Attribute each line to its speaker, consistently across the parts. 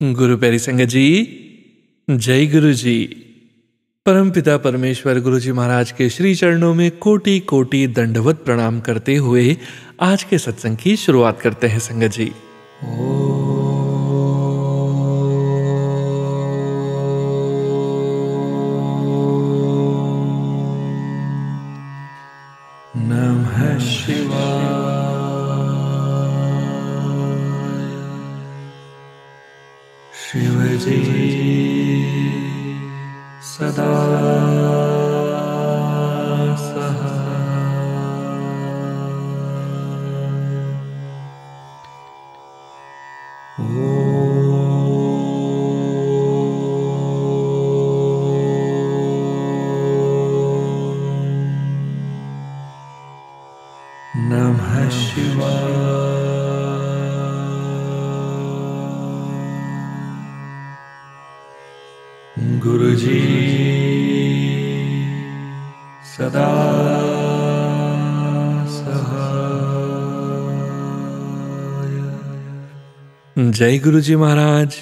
Speaker 1: गुरु प्यारी संगत जी, जय गुरु जी। परमपिता परमेश्वर गुरु जी महाराज के श्री चरणों में कोटि कोटि दंडवत प्रणाम करते हुए आज के सत्संग की शुरुआत करते हैं संगत जी। नमः शिवाय। शिव जी सदा नमः शिवाय। गुरु जी सदा सहाय। जय गुरु जी महाराज।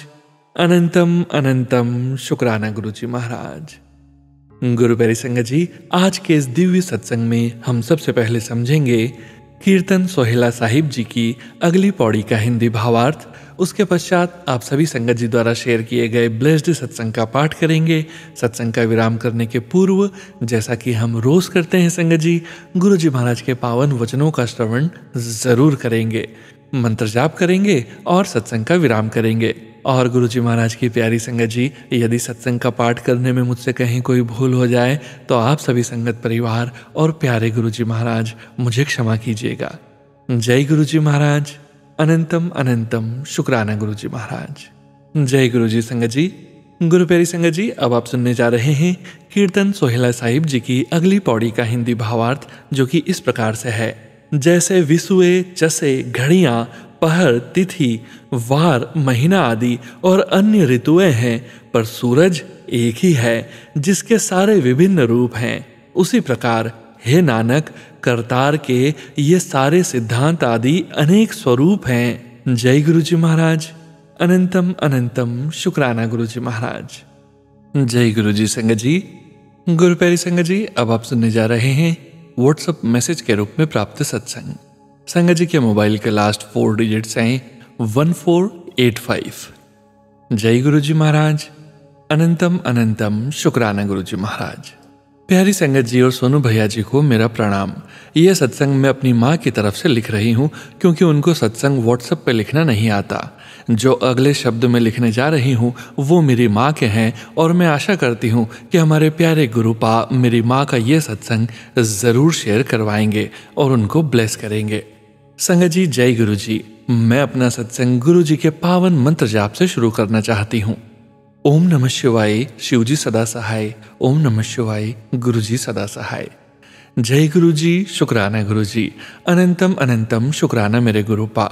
Speaker 1: अनंतम अनंतम शुक्राना गुरु जी महाराज। गुरु प्यारी संगत जी, आज के इस दिव्य सत्संग में हम सबसे पहले समझेंगे कीर्तन सोहेला साहिब जी की अगली पौड़ी का हिंदी भावार्थ। उसके पश्चात आप सभी संगत जी द्वारा शेयर किए गए ब्लेस्ड सत्संग का पाठ करेंगे। सत्संग का विराम करने के पूर्व, जैसा कि हम रोज करते हैं संगत जी, गुरु जी महाराज के पावन वचनों का श्रवण जरूर करेंगे, मंत्र जाप करेंगे और सत्संग का विराम करेंगे। और गुरु जी महाराज की प्यारी संगत जी, यदि सत्संग का पाठ करने में मुझसे कहीं कोई भूल हो जाए तो आप सभी संगत परिवार और प्यारे गुरु जी महाराज मुझे क्षमा कीजिएगा। जय गुरु जी महाराज। अनंतम अनंतम शुक्राना गुरु जी महाराज। जय गुरु जी संगत जी। गुरु प्यारी संगत जी, अब आप सुनने जा रहे हैं कीर्तन सोहेला साहिब जी की अगली पौड़ी का हिंदी भावार्थ, जो कि इस प्रकार से है। जैसे विसुए, चसे, घड़ियां, पहर, तिथि, वार, महीना आदि और अन्य ऋतुएं हैं, पर सूरज एक ही है जिसके सारे विभिन्न रूप हैं, उसी प्रकार हे नानक, करतार के ये सारे सिद्धांत आदि अनेक स्वरूप हैं। जय गुरु जी महाराज। अनंतम अनंतम शुक्राना गुरु जी महाराज। जय गुरु जी संगत जी। गुरु प्यारी संगत जी, अब आप सुनने जा रहे हैं व्हाट्सएप मैसेज के रूप में प्राप्त सत्संग। संगत जी के मोबाइल के लास्ट 4 डिजिट्स हैं 1485। जय गुरु जी महाराज। अनंतम अनंतम शुक्राना गुरु जी महाराज। प्यारी संगत जी और सोनू भैया जी को मेरा प्रणाम। यह सत्संग मैं अपनी माँ की तरफ से लिख रही हूँ, क्योंकि उनको सत्संग व्हाट्सएप पे लिखना नहीं आता। जो अगले शब्द में लिखने जा रही हूँ वो मेरी माँ के हैं, और मैं आशा करती हूँ कि हमारे प्यारे गुरुपा मेरी माँ का ये सत्संग ज़रूर शेयर करवाएंगे और उनको ब्लेस करेंगे। संगत जी, जय गुरु जी। मैं अपना सत्संग गुरु जी के पावन मंत्र जाप से शुरू करना चाहती हूँ। ओम नमः शिवाय, शिव जी सदा सहाय। ओम नमः शिवाय, गुरु जी सदा सहाय। जय गुरु जी, शुक्राना गुरु जी। अनंतम अनंतम शुक्राना मेरे गुरुपा।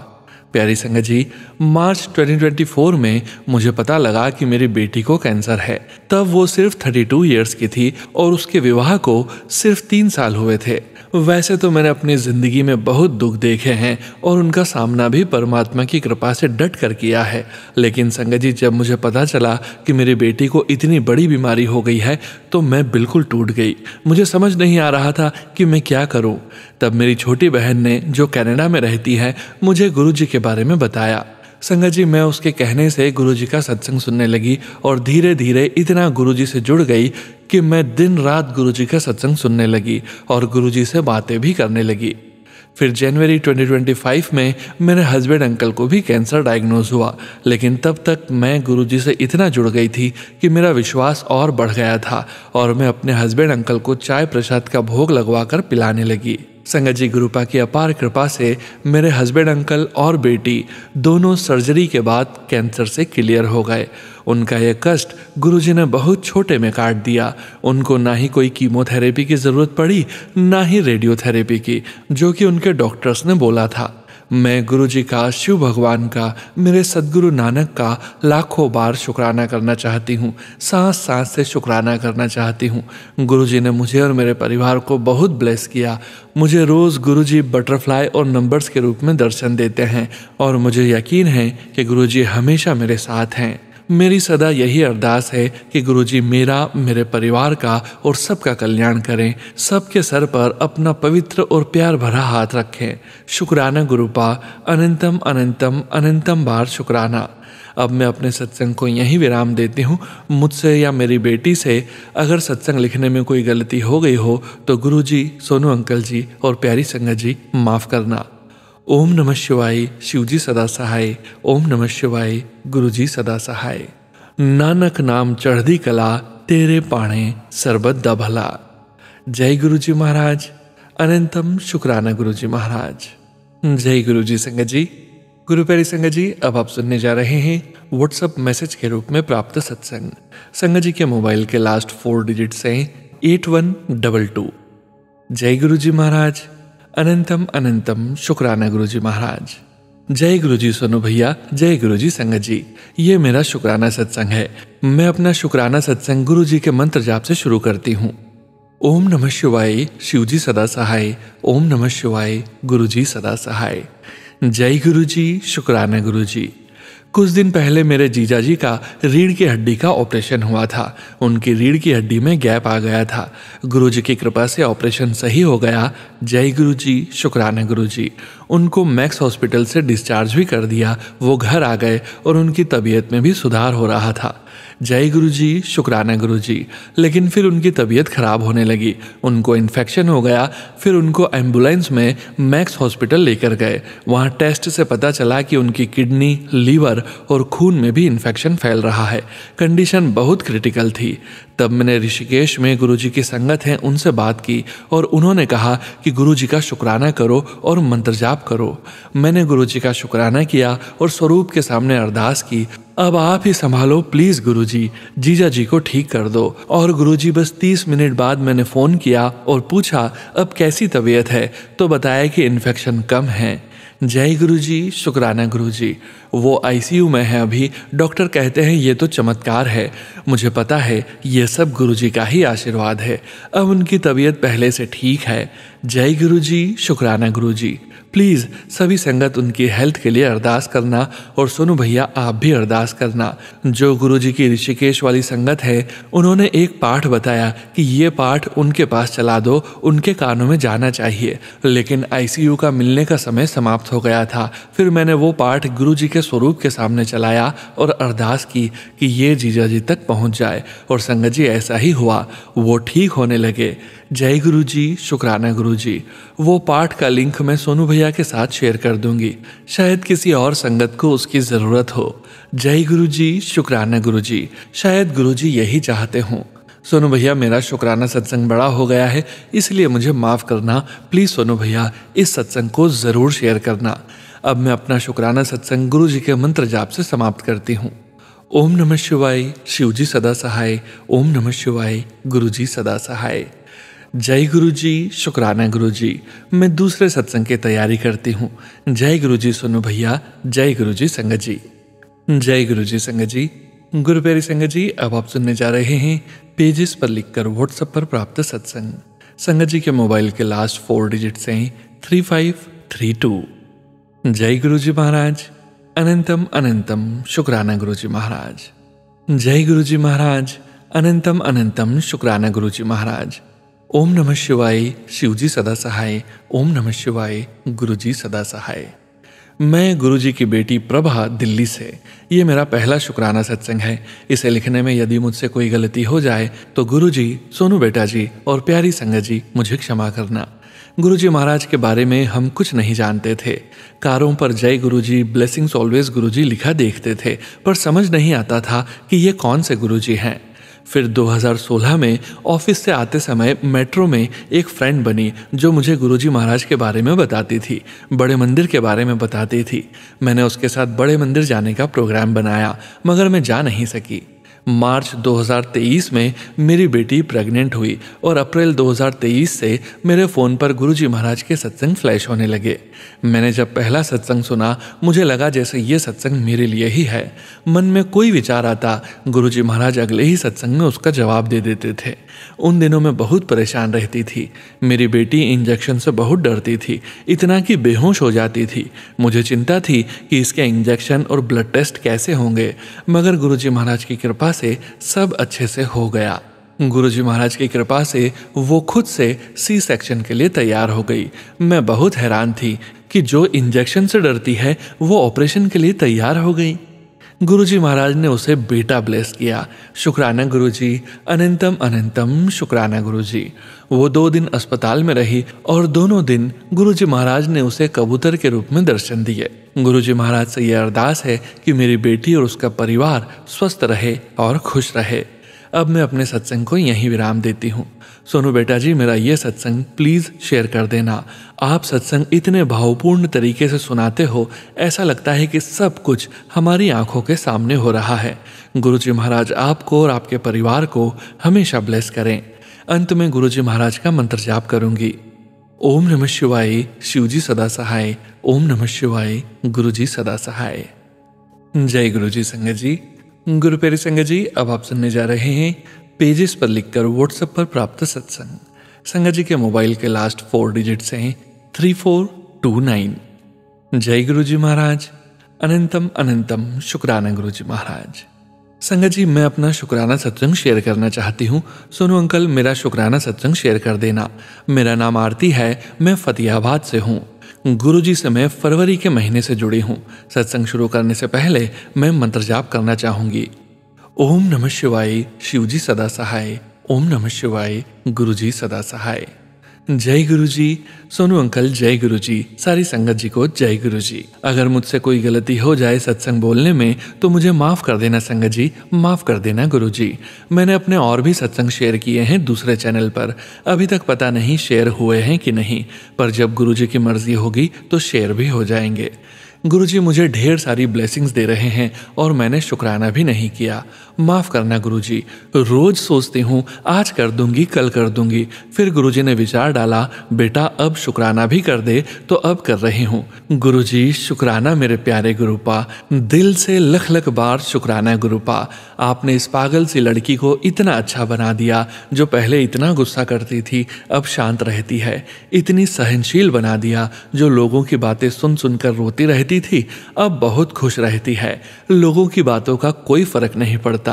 Speaker 1: प्यारी संगत जी, मार्च 2024 में मुझे पता लगा कि मेरी बेटी को कैंसर है। तब वो सिर्फ 32 इयर्स की थी और उसके विवाह को सिर्फ 3 साल हुए थे। वैसे तो मैंने अपनी जिंदगी में बहुत दुख देखे हैं और उनका सामना भी परमात्मा की कृपा से डट कर किया है, लेकिन संगत जी, जब मुझे पता चला कि मेरी बेटी को इतनी बड़ी बीमारी हो गई है तो मैं बिल्कुल टूट गई। मुझे समझ नहीं आ रहा था कि मैं क्या करूं। तब मेरी छोटी बहन ने, जो कनाडा में रहती है, मुझे गुरु जी के बारे में बताया। संगत जी, मैं उसके कहने से गुरु जी का सत्संग सुनने लगी और धीरे धीरे इतना गुरु जी से जुड़ गई कि मैं दिन रात गुरु जी का सत्संग सुनने लगी और गुरु जी से बातें भी करने लगी। फिर जनवरी 2025 में मेरे हस्बैंड अंकल को भी कैंसर डायग्नोज हुआ, लेकिन तब तक मैं गुरु जी से इतना जुड़ गई थी कि मेरा विश्वास और बढ़ गया था और मैं अपने हस्बैंड अंकल को चाय प्रसाद का भोग लगवाकर पिलाने लगी। संगत जी, गुरुपा की अपार कृपा से मेरे हस्बैंड अंकल और बेटी दोनों सर्जरी के बाद कैंसर से क्लियर हो गए। उनका यह कष्ट गुरुजी ने बहुत छोटे में काट दिया। उनको ना ही कोई कीमोथेरेपी की ज़रूरत पड़ी, ना ही रेडियोथेरेपी की, जो कि उनके डॉक्टर्स ने बोला था। मैं गुरु जी का, शिव भगवान का, मेरे सद्गुरु नानक का लाखों बार शुक्राना करना चाहती हूँ। सांस सांस से शुक्राना करना चाहती हूँ। गुरु जी ने मुझे और मेरे परिवार को बहुत ब्लेस किया। मुझे रोज़ गुरु जी बटरफ्लाई और नंबर्स के रूप में दर्शन देते हैं और मुझे यकीन है कि गुरु जी हमेशा मेरे साथ हैं। मेरी सदा यही अरदास है कि गुरुजी मेरा, मेरे परिवार का और सबका कल्याण करें, सबके सर पर अपना पवित्र और प्यार भरा हाथ रखें। शुक्राना गुरुपा, अनंतम अनंतम अनंतम बार शुक्राना। अब मैं अपने सत्संग को यहीं विराम देती हूँ। मुझसे या मेरी बेटी से अगर सत्संग लिखने में कोई गलती हो गई हो तो गुरुजी, सोनू अंकल जी और प्यारी संगत जी माफ़ करना। ओम नमः शिवाय, शिवजी सदा सहाय। ओम नमः शिवाय, गुरुजी सदा सहाय। नानक नाम चढ़दी कला, तेरे पाणे सरबत दा भला। जय गुरुजी महाराज। अनंतम शुक्राना गुरुजी महाराज। जय गुरुजी संगत जी। गुरु प्यारी संगत जी, अब आप सुनने जा रहे हैं व्हाट्सएप मैसेज के रूप में प्राप्त सत्संग। संगत जी के मोबाइल के लास्ट 4 डिजिट्स हैं 8122। जय गुरुजी महाराज। अनंतम अनंतम शुक्राना गुरुजी महाराज। जय गुरुजी सोनू भैया, जय गुरुजी संगत जी। ये मेरा शुक्राना सत्संग है। मैं अपना शुक्राना सत्संग गुरुजी के मंत्र जाप से शुरू करती हूँ। ओम नमः शिवाय, शिवजी सदा सहाय। ओम नमः शिवाय, गुरुजी सदा सहाय। जय गुरुजी, शुक्राना गुरुजी। कुछ दिन पहले मेरे जीजाजी का रीढ़ की हड्डी का ऑपरेशन हुआ था। उनकी रीढ़ की हड्डी में गैप आ गया था। गुरुजी की कृपा से ऑपरेशन सही हो गया। जय गुरुजी, शुक्राना गुरुजी। उनको मैक्स हॉस्पिटल से डिस्चार्ज भी कर दिया। वो घर आ गए और उनकी तबीयत में भी सुधार हो रहा था। जय गुरुजी, शुक्राना गुरुजी। लेकिन फिर उनकी तबीयत खराब होने लगी। उनको इन्फेक्शन हो गया। फिर उनको एम्बुलेंस में मैक्स हॉस्पिटल लेकर गए। वहाँ टेस्ट से पता चला कि उनकी किडनी, लीवर और खून में भी इन्फेक्शन फैल रहा है। कंडीशन बहुत क्रिटिकल थी। तब मैंने ऋषिकेश में गुरुजी की संगत हैं उनसे बात की और उन्होंने कहा कि गुरुजी का शुक्राना करो और मंत्र जाप करो। मैंने गुरुजी का शुक्राना किया और स्वरूप के सामने अरदास की, अब आप ही संभालो प्लीज गुरुजी, जीजा जी को ठीक कर दो। और गुरुजी बस 30 मिनट बाद मैंने फ़ोन किया और पूछा अब कैसी तबीयत है, तो बताया कि इन्फेक्शन कम है। जय गुरुजी, शुक्राना गुरुजी। वो आईसीयू में है अभी। डॉक्टर कहते हैं ये तो चमत्कार है। मुझे पता है ये सब गुरुजी का ही आशीर्वाद है। अब उनकी तबीयत पहले से ठीक है। जय गुरुजी, शुक्राना गुरुजी। प्लीज़ सभी संगत उनकी हेल्थ के लिए अरदास करना और सोनू भैया आप भी अरदास करना। जो गुरुजी की ऋषिकेश वाली संगत है उन्होंने एक पाठ बताया कि ये पाठ उनके पास चला दो, उनके कानों में जाना चाहिए। लेकिन आईसीयू का मिलने का समय समाप्त हो गया था। फिर मैंने वो पाठ गुरुजी के स्वरूप के सामने चलाया और अरदास की कि ये जीजा जी तक पहुँच जाए। और संगत जी ऐसा ही हुआ, वो ठीक होने लगे। जय गुरुजी, शुक्राना गुरुजी। वो पाठ का लिंक मैं सोनू भैया के साथ शेयर कर दूंगी, शायद किसी और संगत को उसकी ज़रूरत हो। जय गुरुजी, शुक्राना गुरुजी। शायद गुरुजी यही चाहते हों। सोनू भैया, मेरा शुक्राना सत्संग बड़ा हो गया है, इसलिए मुझे माफ़ करना। प्लीज़ सोनू भैया इस सत्संग को ज़रूर शेयर करना। अब मैं अपना शुक्राना सत्संग गुरुजी के मंत्र जाप से समाप्त करती हूँ। ओम नमः शिवाय, शिवजी सदा सहाय। ओम नमः शिवाय, गुरुजी सदा सहाय। जय गुरुजी, शुक्राना गुरुजी। मैं दूसरे सत्संग की तैयारी करती हूँ। जय गुरुजी सोनू भैया, जय गुरुजी संगत जी। जय गुरुजी संगत जी। गुरु प्यारी संगत जी, अब आप सुनने जा रहे हैं पेजेस पर लिखकर व्हाट्सएप पर प्राप्त सत्संग। संगत जी के मोबाइल के लास्ट 4 डिजिट्स हैं 3532। जय गुरुजी महाराज। अनंतम अनंतम शुक्राना गुरुजी महाराज। जय गुरुजी महाराज। अनंतम अनंतम शुक्राना गुरुजी महाराज। ओम नमः शिवाय, शिवजी सदा सहाय। ओम नमः शिवाय, गुरुजी सदा सहाय। मैं गुरुजी की बेटी प्रभा, दिल्ली से। ये मेरा पहला शुक्राना सत्संग है। इसे लिखने में यदि मुझसे कोई गलती हो जाए तो गुरुजी, सोनू बेटा जी और प्यारी संगत जी मुझे क्षमा करना। गुरुजी महाराज के बारे में हम कुछ नहीं जानते थे। कारों पर जय गुरुजी, ब्लेसिंग्स ऑलवेज गुरुजी लिखा देखते थे, पर समझ नहीं आता था कि ये कौन से गुरुजी हैं। फिर 2016 में ऑफिस से आते समय मेट्रो में एक फ्रेंड बनी जो मुझे गुरुजी महाराज के बारे में बताती थी, बड़े मंदिर के बारे में बताती थी। मैंने उसके साथ बड़े मंदिर जाने का प्रोग्राम बनाया, मगर मैं जा नहीं सकी। मार्च 2023 में मेरी बेटी प्रेग्नेंट हुई और अप्रैल 2023 से मेरे फ़ोन पर गुरुजी महाराज के सत्संग फ्लैश होने लगे। मैंने जब पहला सत्संग सुना मुझे लगा जैसे ये सत्संग मेरे लिए ही है। मन में कोई विचार आता गुरुजी महाराज अगले ही सत्संग में उसका जवाब दे देते थे। उन दिनों में बहुत परेशान रहती थी। मेरी बेटी इंजेक्शन से बहुत डरती थी, इतना कि बेहोश हो जाती थी। मुझे चिंता थी कि इसके इंजेक्शन और ब्लड टेस्ट कैसे होंगे, मगर गुरुजी महाराज की कृपा से सब अच्छे से हो गया। गुरुजी महाराज की कृपा से वो खुद से सी सेक्शन के लिए तैयार हो गई। मैं बहुत हैरान थी कि जो इंजेक्शन से डरती है वो ऑपरेशन के लिए तैयार हो गई। गुरुजी महाराज ने उसे बेटा ब्लेस किया। शुक्राना गुरुजी, अनंतम अनंतम शुक्राना गुरुजी। वो 2 दिन अस्पताल में रही और दोनों दिन गुरुजी महाराज ने उसे कबूतर के रूप में दर्शन दिए। गुरुजी महाराज से यह अरदास है कि मेरी बेटी और उसका परिवार स्वस्थ रहे और खुश रहे। अब मैं अपने सत्संग को यहीं विराम देती हूँ। सोनू बेटा जी, मेरा ये सत्संग प्लीज़ शेयर कर देना। आप सत्संग इतने भावपूर्ण तरीके से सुनाते हो, ऐसा लगता है कि सब कुछ हमारी आंखों के सामने हो रहा है। गुरुजी महाराज आपको और आपके परिवार को हमेशा ब्लेस करें। अंत में गुरुजी महाराज का मंत्र जाप करूंगी। ओम नमः शिवाय, शिवजी सदा सहाय। ओम नमः शिवाय, गुरुजी सदा सहाय। जय गुरुजी संगत जी। गुरु प्यारी संगत जी, अब आप सुनने जा रहे हैं पेजेस पर लिखकर व्हाट्सएप पर प्राप्त सत्संग। संगत जी के मोबाइल के लास्ट 4 डिजिट्स हैं 3429। जय गुरुजी महाराज, अनंतम अनंतम शुक्राना गुरुजी महाराज। संगत जी, मैं अपना शुक्राना सत्संग शेयर करना चाहती हूँ। सोनू अंकल, मेरा शुक्राना सत्संग शेयर कर देना। मेरा नाम आरती है, मैं फतेहाबाद से हूँ। गुरुजी से मैं फरवरी के महीने से जुड़ी हूँ। सत्संग शुरू करने से पहले मैं मंत्र जाप करना चाहूंगी। ओम नमः शिवाय, शिवजी सदा सहाय। ओम नमः शिवाय, गुरुजी सदा सहाय। जय गुरुजी। सोनू अंकल जय गुरुजी। सारी संगत जी को जय गुरुजी। अगर मुझसे कोई गलती हो जाए सत्संग बोलने में तो मुझे माफ कर देना संगत जी, माफ कर देना गुरुजी। मैंने अपने और भी सत्संग शेयर किए हैं दूसरे चैनल पर, अभी तक पता नहीं शेयर हुए हैं कि नहीं, पर जब गुरुजी की मर्जी होगी तो शेयर भी हो जाएंगे। गुरुजी मुझे ढेर सारी ब्लेसिंग्स दे रहे हैं और मैंने शुक्राना भी नहीं किया। माफ़ करना गुरुजी। रोज सोचती हूँ आज कर दूंगी, कल कर दूंगी, फिर गुरुजी ने विचार डाला बेटा अब शुक्राना भी कर दे, तो अब कर रही हूँ। गुरुजी शुक्राना मेरे प्यारे गुरुपा, दिल से लख लख बार शुक्राना गुरुपा। आपने इस पागल सी लड़की को इतना अच्छा बना दिया, जो पहले इतना गुस्सा करती थी अब शांत रहती है। इतनी सहनशील बना दिया, जो लोगों की बातें सुन सुनकर रोती रहती थी अब बहुत खुश रहती है। लोगों की बातों का कोई फर्क नहीं पड़ता।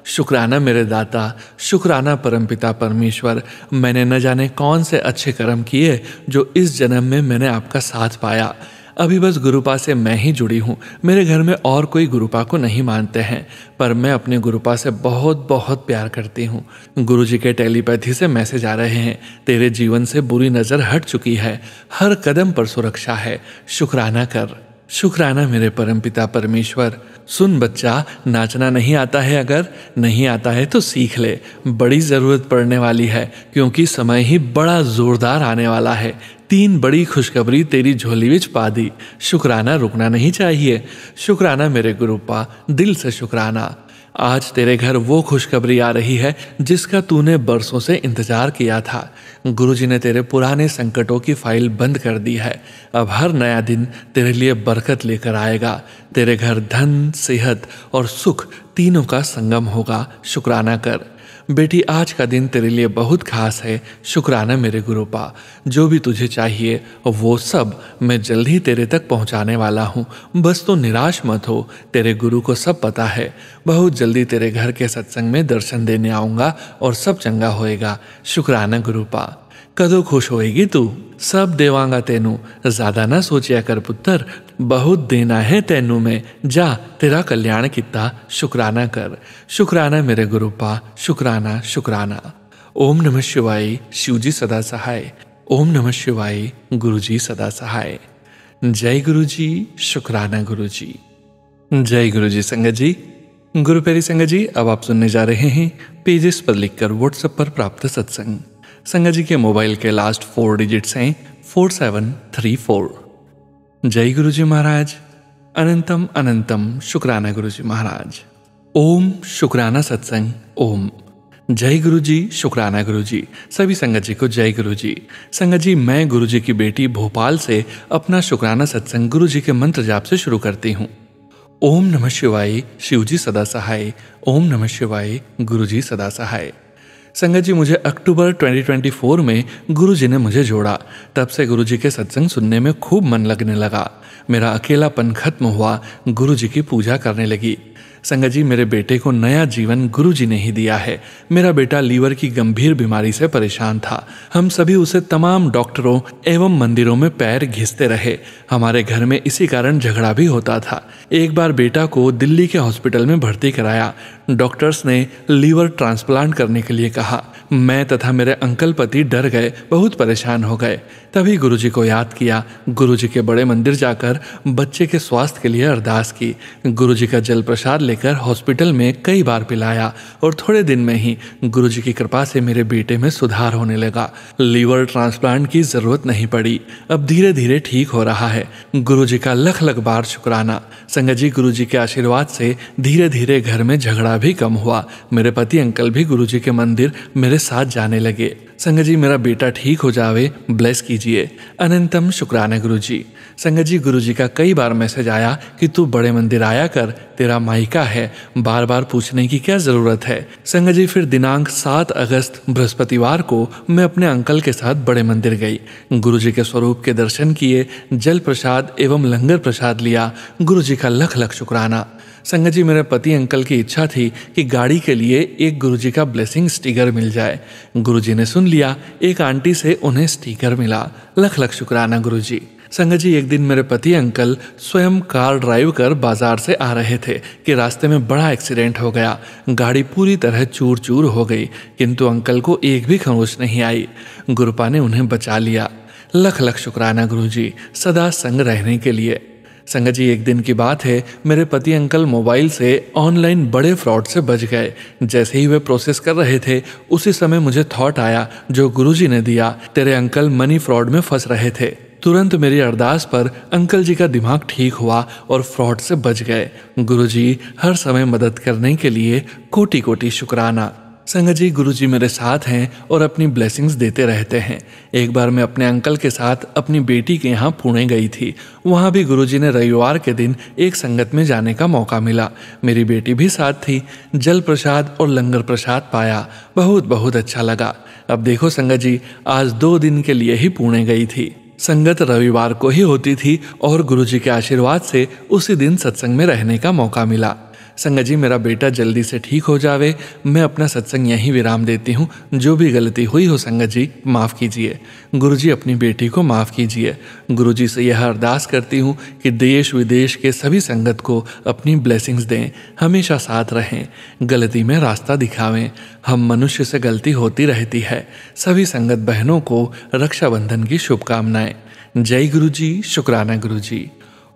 Speaker 1: शुक्राना मेरे दाता, शुक्राना परमपिता परमेश्वर। मैंने न जाने कौन से अच्छे कर्म किए जो इस जन्म में मैंने आपका साथ पाया। अभी बस गुरुपा से मैं ही जुड़ी हूँ। मेरे घर में और कोई गुरुपा को नहीं मानते हैं, पर मैं अपने गुरुपा से बहुत बहुत प्यार करती हूँ। गुरुजी के टेलीपैथी से मैसेज आ रहे हैं, तेरे जीवन से बुरी नज़र हट चुकी है, हर कदम पर सुरक्षा है, शुक्राना कर। शुक्राना मेरे परमपिता परमेश्वर। सुन बच्चा, नाचना नहीं आता है, अगर नहीं आता है तो सीख ले, बड़ी ज़रूरत पड़ने वाली है, क्योंकि समय ही बड़ा ज़ोरदार आने वाला है। 3 बड़ी खुशखबरी तेरी झोली विच पा दी। शुक्राना रुकना नहीं चाहिए। शुक्राना मेरे गुरुपा, दिल से शुक्राना। आज तेरे घर वो खुशखबरी आ रही है जिसका तूने बरसों से इंतजार किया था। गुरुजी ने तेरे पुराने संकटों की फाइल बंद कर दी है। अब हर नया दिन तेरे लिए बरकत लेकर आएगा। तेरे घर धन, सेहत और सुख तीनों का संगम होगा। शुक्राना कर बेटी, आज का दिन तेरे लिए बहुत खास है। शुक्राना मेरे गुरुपा। जो भी तुझे चाहिए वो सब मैं जल्द ही तेरे तक पहुंचाने वाला हूँ, बस तो निराश मत हो। तेरे गुरु को सब पता है। बहुत जल्दी तेरे घर के सत्संग में दर्शन देने आऊँगा और सब चंगा होएगा। शुक्राना गुरुपा। कदों खुश होएगी तू, सब देवांगा तेनू। ज्यादा ना सोचिया कर पुत्र, बहुत देना है तेनू में, जा तेरा कल्याण किता। शुक्राना कर। शुक्राना मेरे गुरुपा, शुक्राना शुक्राना। ओम नमः शिवाय, शिवजी सदा सहाय। ओम नमः शिवाय, गुरुजी सदा सहाय। जय गुरुजी, शुक्राना गुरुजी। जय गुरुजी संगत जी। गुरु प्यारी संगत जी, अब आप सुनने जा रहे हैं पेजेस पर लिखकर व्हाट्सएप पर प्राप्त सत्संग। संगत जी के मोबाइल के लास्ट 4 डिजिट्स हैं 4734। जय गुरुजी महाराज, अनंतम अनंतम शुक्राना गुरुजी महाराज। ओम शुक्राना सत्संग। ओम जय गुरु जी, शुक्राना गुरु जी। सभी संगत जी को जय गुरु जी। संगत जी, मैं गुरु जी की बेटी भोपाल से अपना शुक्राना सत्संग गुरु जी के मंत्र जाप से शुरू करती हूँ। ओम नमः शिवाय, शिव जी सदा सहाय। ओम नमः शिवाय, गुरु जी सदा सहाय। संगत जी, मुझे अक्टूबर 2024 में गुरु जी ने मुझे जोड़ा। तब से गुरु जी के सत्संग सुनने में खूब मन लगने लगा। मेरा अकेलापन खत्म हुआ, गुरु जी की पूजा करने लगी। संगत जी, मेरे बेटे को नया जीवन गुरु जी ने ही दिया है। मेरा बेटा लीवर की गंभीर बीमारी से परेशान था। हम सभी उसे तमाम डॉक्टरों एवं मंदिरों में पैर घिसते रहे। हमारे घर में इसी कारण झगड़ा भी होता था। एक बार बेटा को दिल्ली के हॉस्पिटल में भर्ती कराया। डॉक्टर्स ने लीवर ट्रांसप्लांट करने के लिए कहा। मैं तथा मेरे अंकल पति डर गए, बहुत परेशान हो गए। तभी गुरु जी को याद किया। गुरु जी के बड़े मंदिर जाकर बच्चे के स्वास्थ्य के लिए अरदास की। गुरु जी का जल प्रसाद लेकर हॉस्पिटल में कई बार पिलाया और थोड़े दिन में ही गुरु जी की कृपा से मेरे बेटे में सुधार होने लगा। लीवर ट्रांसप्लांट की जरूरत नहीं पड़ी। अब धीरे धीरे ठीक हो रहा है। गुरु जी का लख लख बार शुक्राना। संगत जी, गुरु जी के आशीर्वाद से धीरे धीरे घर में झगड़ा भी कम हुआ। मेरे पति अंकल भी गुरु जी के मंदिर मेरे साथ जाने लगे। संगत जी, मेरा बेटा ठीक हो जावे, ब्लेस कीजिए। अनंतम शुक्राना गुरु जी। संगत जी, गुरु जी का कई बार मैसेज आया कि तू बड़े मंदिर आया कर, तेरा मायका है, बार बार पूछने की क्या जरूरत है। संगत जी, फिर दिनांक 7 अगस्त बृहस्पतिवार को मैं अपने अंकल के साथ बड़े मंदिर गई। गुरु जी के स्वरूप के दर्शन किए, जल प्रसाद एवं लंगर प्रसाद लिया। गुरु जी का लख लख शुक्राना। संगत जी, मेरे पति अंकल की इच्छा थी कि गाड़ी के लिए एक गुरु जी का ब्लेसिंग स्टिकर मिल जाए। गुरु जी ने सुन लिया। एक आंटी से उन्हें स्टिकर मिला। लख लख शुक्राना गुरु जी। संगत जी, एक दिन मेरे पति अंकल स्वयं कार ड्राइव कर बाजार से आ रहे थे कि रास्ते में बड़ा एक्सीडेंट हो गया। गाड़ी पूरी तरह चूर चूर हो गई, किंतु अंकल को एक भी खरोंच नहीं आई। गुरुपा ने उन्हें बचा लिया। लख लख शुक्राना गुरु जी, सदा संग रहने के लिए। संगत जी, एक दिन की बात है, मेरे पति अंकल मोबाइल से ऑनलाइन बड़े फ्रॉड से बच गए। जैसे ही वे प्रोसेस कर रहे थे, उसी समय मुझे थॉट आया जो गुरुजी ने दिया, तेरे अंकल मनी फ्रॉड में फंस रहे थे। तुरंत मेरी अरदास पर अंकल जी का दिमाग ठीक हुआ और फ्रॉड से बच गए। गुरुजी हर समय मदद करने के लिए कोटि कोटि शुक्राना। संगत जी, गुरुजी मेरे साथ हैं और अपनी ब्लेसिंग्स देते रहते हैं। एक बार मैं अपने अंकल के साथ अपनी बेटी के यहाँ पुणे गई थी। वहाँ भी गुरुजी ने रविवार के दिन एक संगत में जाने का मौका मिला। मेरी बेटी भी साथ थी। जल प्रसाद और लंगर प्रसाद पाया, बहुत बहुत अच्छा लगा। अब देखो संगत जी, आज 2 दिन के लिए ही पुणे गई थी। संगत रविवार को ही होती थी और गुरुजी के आशीर्वाद से उसी दिन सत्संग में रहने का मौका मिला। संगत जी, मेरा बेटा जल्दी से ठीक हो जावे। मैं अपना सत्संग यहीं विराम देती हूँ। जो भी गलती हुई हो संगत जी, माफ़ कीजिए। गुरुजी अपनी बेटी को माफ़ कीजिए। गुरुजी से यह अरदास करती हूँ कि देश विदेश के सभी संगत को अपनी ब्लेसिंग्स दें, हमेशा साथ रहें, गलती में रास्ता दिखावें। हम मनुष्य से गलती होती रहती है। सभी संगत बहनों को रक्षाबंधन की शुभकामनाएं। जय गुरु जी, शुक्राना गुरु जी।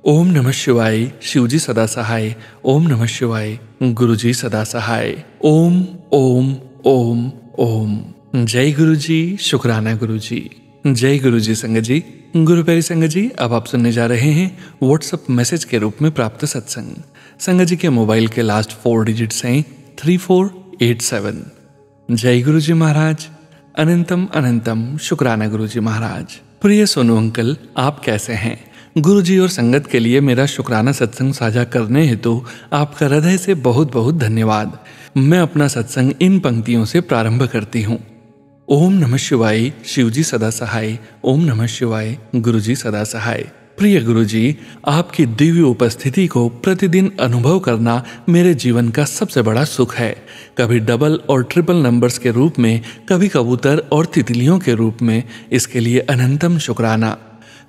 Speaker 1: ओम नमः शिवाय, शिव जी सदा सहाय। ओम नमः शिवाय, गुरु जी सदा सहाय। ओम ओम ओम ओम। जय गुरु जी, शुक्राना गुरु जी। जय गुरु जी। संगत जी, गुरु प्यारी संगत जी, अब आप सुनने जा रहे हैं व्हाट्सएप मैसेज के रूप में प्राप्त सत्संग। संगत जी के मोबाइल के लास्ट 4 डिजिट्स हैं 3487। जय गुरु जी महाराज। अनंतम अनंतम शुक्राना गुरु जी महाराज। प्रिय सोनू अंकल, आप कैसे हैं? गुरु जी और संगत के लिए मेरा शुक्राना सत्संग साझा करने हेतु आपका हृदय से बहुत बहुत धन्यवाद। मैं अपना सत्संग इन पंक्तियों से प्रारंभ करती हूँ। ओम नमः शिवाय, शिव जी सदा सहाय। ओम नमः शिवाय, गुरु जी सदा सहाय। प्रिय गुरु जी, आपकी दिव्य उपस्थिति को प्रतिदिन अनुभव करना मेरे जीवन का सबसे बड़ा सुख है। कभी डबल और ट्रिपल नंबर्स के रूप में, कभी कबूतर और तितलियों के रूप में। इसके लिए अनंतम शुक्राना।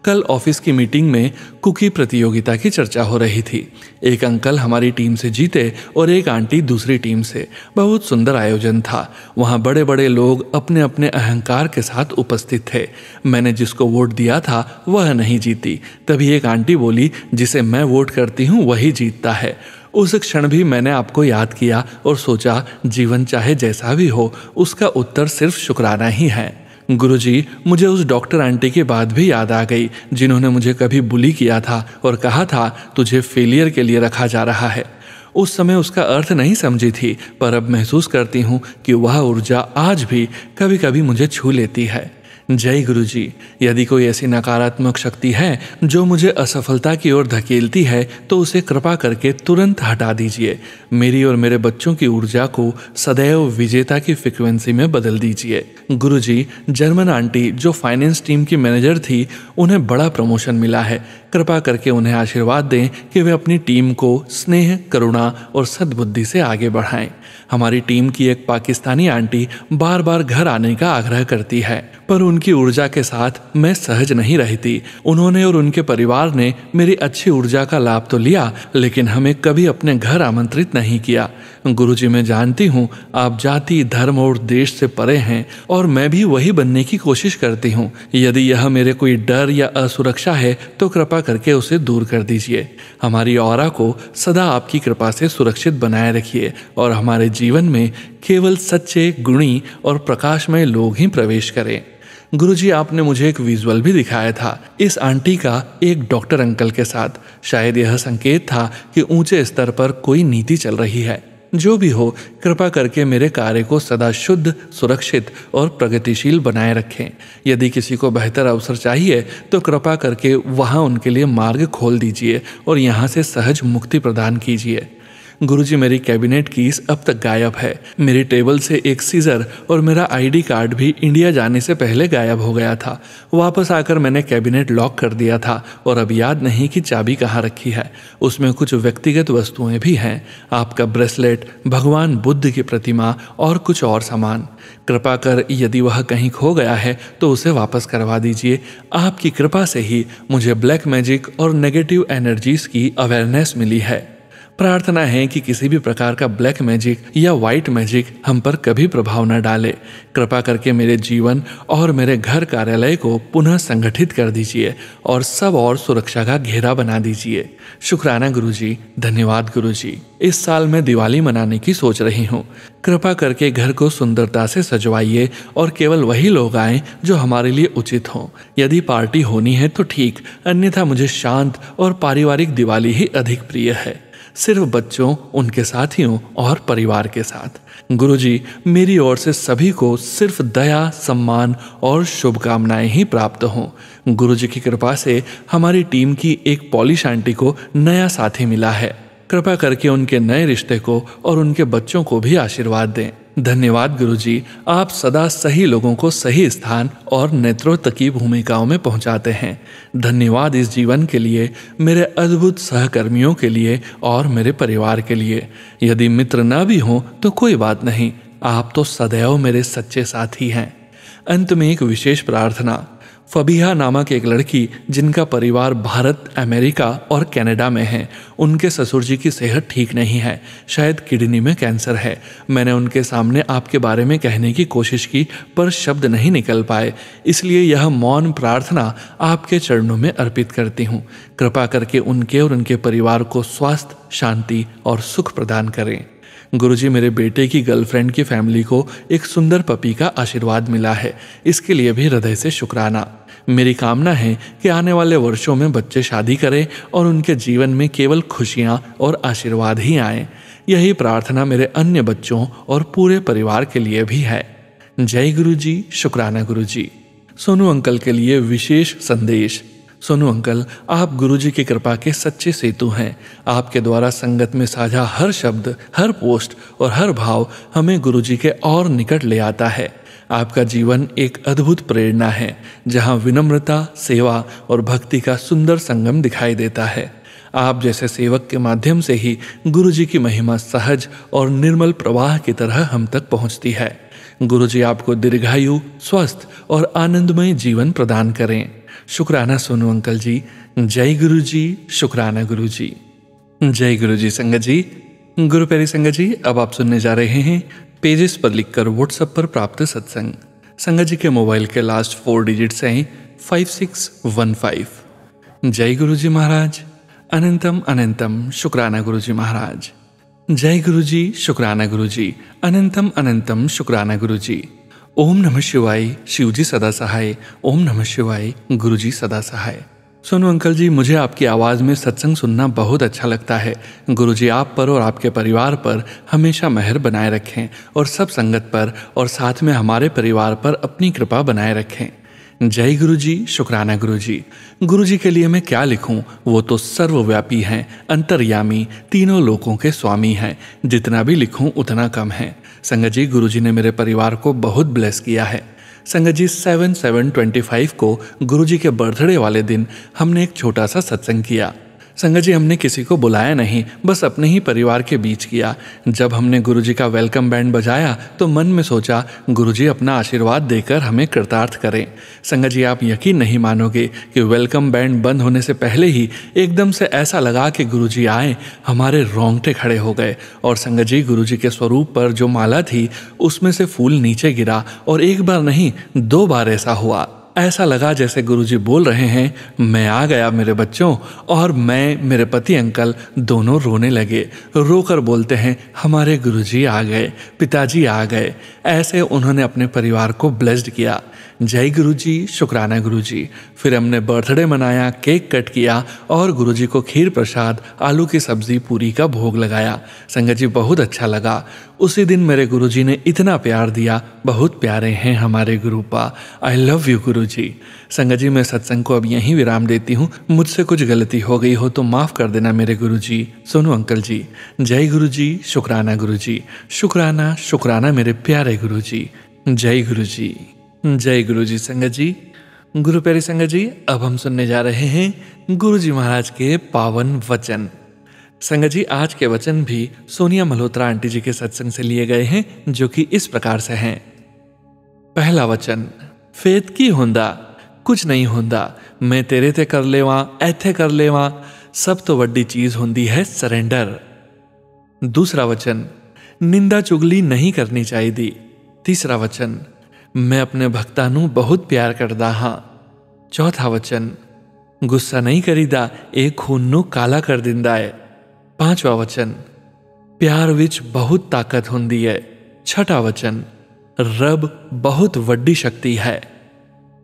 Speaker 1: कल ऑफिस की मीटिंग में कुकी प्रतियोगिता की चर्चा हो रही थी। एक अंकल हमारी टीम से जीते और एक आंटी दूसरी टीम से। बहुत सुंदर आयोजन था। वहाँ बड़े बड़े लोग अपने अपने अहंकार के साथ उपस्थित थे। मैंने जिसको वोट दिया था वह नहीं जीती। तभी एक आंटी बोली, जिसे मैं वोट करती हूँ वही जीतता है। उस क्षण भी मैंने आपको याद किया और सोचा, जीवन चाहे जैसा भी हो, उसका उत्तर सिर्फ शुक्राना ही है। गुरुजी, मुझे उस डॉक्टर आंटी की बात भी याद आ गई जिन्होंने मुझे कभी बुली किया था और कहा था तुझे फेलियर के लिए रखा जा रहा है। उस समय उसका अर्थ नहीं समझी थी, पर अब महसूस करती हूँ कि वह ऊर्जा आज भी कभी कभी मुझे छू लेती है। जय गुरु जी। यदि कोई ऐसी नकारात्मक शक्ति है जो मुझे असफलता की ओर धकेलती है तो उसे कृपा करके तुरंत हटा दीजिए। मेरी और मेरे बच्चों की ऊर्जा को सदैव विजेता की फ्रिक्वेंसी में बदल दीजिए। गुरु जी, जर्मन आंटी जो फाइनेंस टीम की मैनेजर थी, उन्हें बड़ा प्रमोशन मिला है। कृपा करके उन्हें आशीर्वाद दें कि वे अपनी टीम को स्नेह, करुणा और सद्बुद्धि से आगे बढ़ाएं। हमारी टीम की एक पाकिस्तानी आंटी बार बार घर आने का आग्रह करती है, पर उनकी ऊर्जा के साथ मैं सहज नहीं रहती। उन्होंने और उनके परिवार ने मेरी अच्छी ऊर्जा का लाभ तो लिया, लेकिन हमें कभी अपने घर आमंत्रित नहीं किया। गुरुजी, मैं जानती हूँ आप जाति, धर्म और देश से परे हैं और मैं भी वही बनने की कोशिश करती हूँ। यदि यह मेरे कोई डर या असुरक्षा है तो कृपा करके उसे दूर कर दीजिए। हमारी ऑरा को सदा आपकी कृपा से सुरक्षित बनाए रखिए और हमारे जीवन में केवल सच्चे, गुणी और प्रकाशमय लोग ही प्रवेश करें। गुरुजी, आपने मुझे एक विजुअल भी दिखाया था इस आंटी का एक डॉक्टर अंकल के साथ। शायद यह संकेत था कि ऊंचे स्तर पर कोई नीति चल रही है। जो भी हो, कृपा करके मेरे कार्य को सदा शुद्ध, सुरक्षित और प्रगतिशील बनाए रखें। यदि किसी को बेहतर अवसर चाहिए तो कृपा करके वहां उनके लिए मार्ग खोल दीजिए और यहाँ से सहज मुक्ति प्रदान कीजिए। गुरुजी, मेरी कैबिनेट कीज अब तक गायब है। मेरी टेबल से एक सीजर और मेरा आईडी कार्ड भी इंडिया जाने से पहले गायब हो गया था। वापस आकर मैंने कैबिनेट लॉक कर दिया था और अब याद नहीं कि चाबी कहाँ रखी है। उसमें कुछ व्यक्तिगत वस्तुएं भी हैं, आपका ब्रेसलेट, भगवान बुद्ध की प्रतिमा और कुछ और सामान। कृपा कर यदि वह कहीं खो गया है तो उसे वापस करवा दीजिए। आपकी कृपा से ही मुझे ब्लैक मैजिक और नेगेटिव एनर्जीज की अवेयरनेस मिली है। प्रार्थना है कि किसी भी प्रकार का ब्लैक मैजिक या वाइट मैजिक हम पर कभी प्रभाव न डाले। कृपा करके मेरे जीवन और मेरे घर कार्यालय को पुनः संगठित कर दीजिए और सब और सुरक्षा का घेरा बना दीजिए। शुक्राना गुरुजी, धन्यवाद गुरुजी। इस साल मैं दिवाली मनाने की सोच रही हूँ। कृपा करके घर को सुंदरता से सजवाइए और केवल वही लोग आएं जो हमारे लिए उचित हों। यदि पार्टी होनी है तो ठीक, अन्यथा मुझे शांत और पारिवारिक दिवाली ही अधिक प्रिय है, सिर्फ बच्चों, उनके साथियों और परिवार के साथ। गुरुजी, मेरी ओर से सभी को सिर्फ दया, सम्मान और शुभकामनाएं ही प्राप्त हों। गुरुजी की कृपा से हमारी टीम की एक पॉलिश आंटी को नया साथी मिला है। कृपा करके उनके नए रिश्ते को और उनके बच्चों को भी आशीर्वाद दें। धन्यवाद गुरुजी, आप सदा सही लोगों को सही स्थान और नेतृत्व की भूमिकाओं में पहुंचाते हैं। धन्यवाद इस जीवन के लिए, मेरे अद्भुत सहकर्मियों के लिए और मेरे परिवार के लिए। यदि मित्र न भी हों तो कोई बात नहीं, आप तो सदैव मेरे सच्चे साथी हैं। अंत में एक विशेष प्रार्थना। फबीहा नामक एक लड़की जिनका परिवार भारत, अमेरिका और कनाडा में है, उनके ससुर जी की सेहत ठीक नहीं है, शायद किडनी में कैंसर है। मैंने उनके सामने आपके बारे में कहने की कोशिश की पर शब्द नहीं निकल पाए, इसलिए यह मौन प्रार्थना आपके चरणों में अर्पित करती हूँ। कृपा करके उनके और उनके परिवार को स्वास्थ्य, शांति और सुख प्रदान करें। गुरुजी, मेरे बेटे की गर्लफ्रेंड की फैमिली को एक सुंदर पपी का आशीर्वाद मिला है, इसके लिए भी हृदय से शुक्राना। मेरी कामना है कि आने वाले वर्षों में बच्चे शादी करें और उनके जीवन में केवल खुशियां और आशीर्वाद ही आएं। यही प्रार्थना मेरे अन्य बच्चों और पूरे परिवार के लिए भी है। जय गुरुजी, शुक्राना गुरुजी। सोनू अंकल के लिए विशेष संदेश। सोनू अंकल, आप गुरुजी की कृपा के सच्चे सेतु हैं। आपके द्वारा संगत में साझा हर शब्द, हर पोस्ट और हर भाव हमें गुरुजी के और निकट ले आता है। आपका जीवन एक अद्भुत प्रेरणा है, जहां विनम्रता, सेवा और भक्ति का सुंदर संगम दिखाई देता है। आप जैसे सेवक के माध्यम से ही गुरुजी की महिमा सहज और निर्मल प्रवाह की तरह हम तक पहुंचती है। गुरुजी आपको दीर्घायु, स्वस्थ और आनंदमय जीवन प्रदान करें। शुक्राना सोनू अंकल जी। जय गुरुजी, शुक्राना गुरुजी। जय गुरुजी संगत जी। गुरु प्यारी संगत जी, अब आप सुनने जा रहे हैं पेजेस पर लिखकर व्हाट्सएप पर प्राप्त सत्संग। संगत जी के मोबाइल के लास्ट 4 डिजिट्स हैं 5615। जय गुरुजी महाराज। अनंतम अनंतम शुक्राना गुरुजी महाराज। जय गुरुजी, शुक्राना गुरुजी। अनंतम अनंतम शुक्राना गुरुजी। ओम नमः शिवाय, शिवजी सदा सहाय। ओम नमः शिवाय, गुरुजी सदा सहाय। सुनो अंकल जी, मुझे आपकी आवाज़ में सत्संग सुनना बहुत अच्छा लगता है। गुरुजी आप पर और आपके परिवार पर हमेशा मेहर बनाए रखें और सब संगत पर और साथ में हमारे परिवार पर अपनी कृपा बनाए रखें। जय गुरुजी, शुक्राना गुरुजी। गुरुजी के लिए मैं क्या लिखूं, वो तो सर्वव्यापी हैं, अंतर्यामी, तीनों लोकों के स्वामी हैं। जितना भी लिखूं उतना कम है। संगत जी, गुरुजी ने मेरे परिवार को बहुत ब्लेस किया है। संगत जी, 7/7/25 को गुरुजी के बर्थडे वाले दिन हमने एक छोटा सा सत्संग किया। संगत जी, हमने किसी को बुलाया नहीं, बस अपने ही परिवार के बीच किया। जब हमने गुरुजी का वेलकम बैंड बजाया तो मन में सोचा गुरुजी अपना आशीर्वाद देकर हमें कृतार्थ करें। संगत जी, आप यकीन नहीं मानोगे कि वेलकम बैंड बंद होने से पहले ही एकदम से ऐसा लगा कि गुरुजी आए, हमारे रोंगटे खड़े हो गए। और संगत जी, गुरुजी के स्वरूप पर जो माला थी उसमें से फूल नीचे गिरा और एक बार नहीं 2 बार ऐसा हुआ। ऐसा लगा जैसे गुरुजी बोल रहे हैं, मैं आ गया मेरे बच्चों। और मैं, मेरे पति अंकल दोनों रोने लगे। रोकर बोलते हैं, हमारे गुरुजी आ गए, पिताजी आ गए। ऐसे उन्होंने अपने परिवार को ब्लेस्ड किया। जय गुरुजी, शुक्राना गुरुजी। फिर हमने बर्थडे मनाया, केक कट किया और गुरुजी को खीर प्रसाद, आलू की सब्जी, पूरी का भोग लगाया। संगत जी, बहुत अच्छा लगा। उसी दिन मेरे गुरुजी ने इतना प्यार दिया। बहुत प्यारे हैं हमारे गुरुपा। आई लव यू गुरुजी। संगत जी, मैं सत्संग को अब यहीं विराम देती हूँ। मुझसे कुछ गलती हो गई हो तो माफ़ कर देना मेरे गुरुजी। सोनू अंकल जी। जय गुरुजी, शुक्राना गुरुजी। शुक्राना शुक्राना मेरे प्यारे गुरुजी। जय गुरुजी, जय गुरुजी। संगत जी, गुरु प्यारी संगत जी, अब हम सुनने जा रहे हैं गुरुजी महाराज के पावन वचन। संगत जी, आज के वचन भी सोनिया मल्होत्रा आंटी जी के सत्संग से लिए गए हैं, जो कि इस प्रकार से हैं। पहला वचन, फेत की होंदा कुछ नहीं होंदा, मैं तेरे ते कर लेवा, ऐथे कर लेवा, सब तो वड्डी चीज होंदी है सरेंडर। दूसरा वचन, निंदा चुगली नहीं करनी चाहिए। तीसरा वचन, मैं अपने भक्तां नू बहुत प्यार करदा हां। चौथा वचन, गुस्सा नहीं करीदा, एक खून नू काला कर दिंदा है। पांचवा वचन, प्यार विच बहुत ताकत होंदी है। छठा वचन, रब बहुत वड्डी शक्ति है।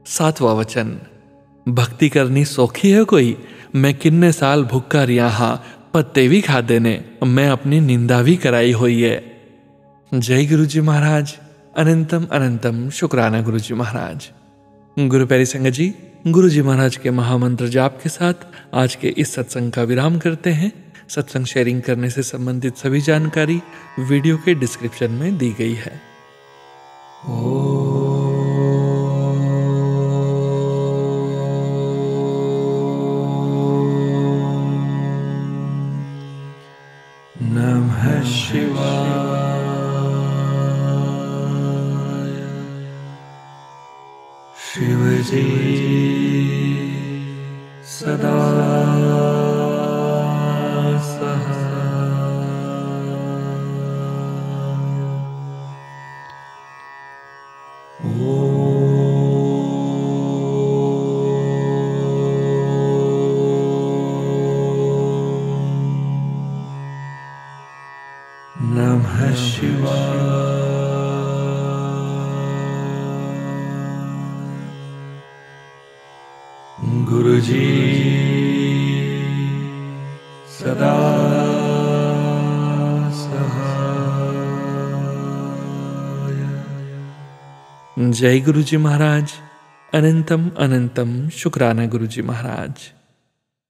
Speaker 1: सातवां वचन, भक्ति करनी सौखी है कोई, मैं किन्ने साल भुक्का रिया हां, पत्ते भी खा देने, मैं अपनी निंदा भी कराई हुई है। जय गुरुजी महाराज। अनंतम अनंतम शुक्राना गुरुजी महाराज। गुरु प्यारी संगत जी, गुरुजी महाराज के महामंत्र जाप के साथ आज के इस सत्संग का विराम करते हैं। सत्संग शेयरिंग करने से संबंधित सभी जानकारी वीडियो के डिस्क्रिप्शन में दी गई है। नमः शिवाय। शिवजी सदा नमः शिवाय। गुरुजी सदा सहाय। जय गुरुजी महाराज। अनंतम अनंतम शुक्राना गुरुजी महाराज।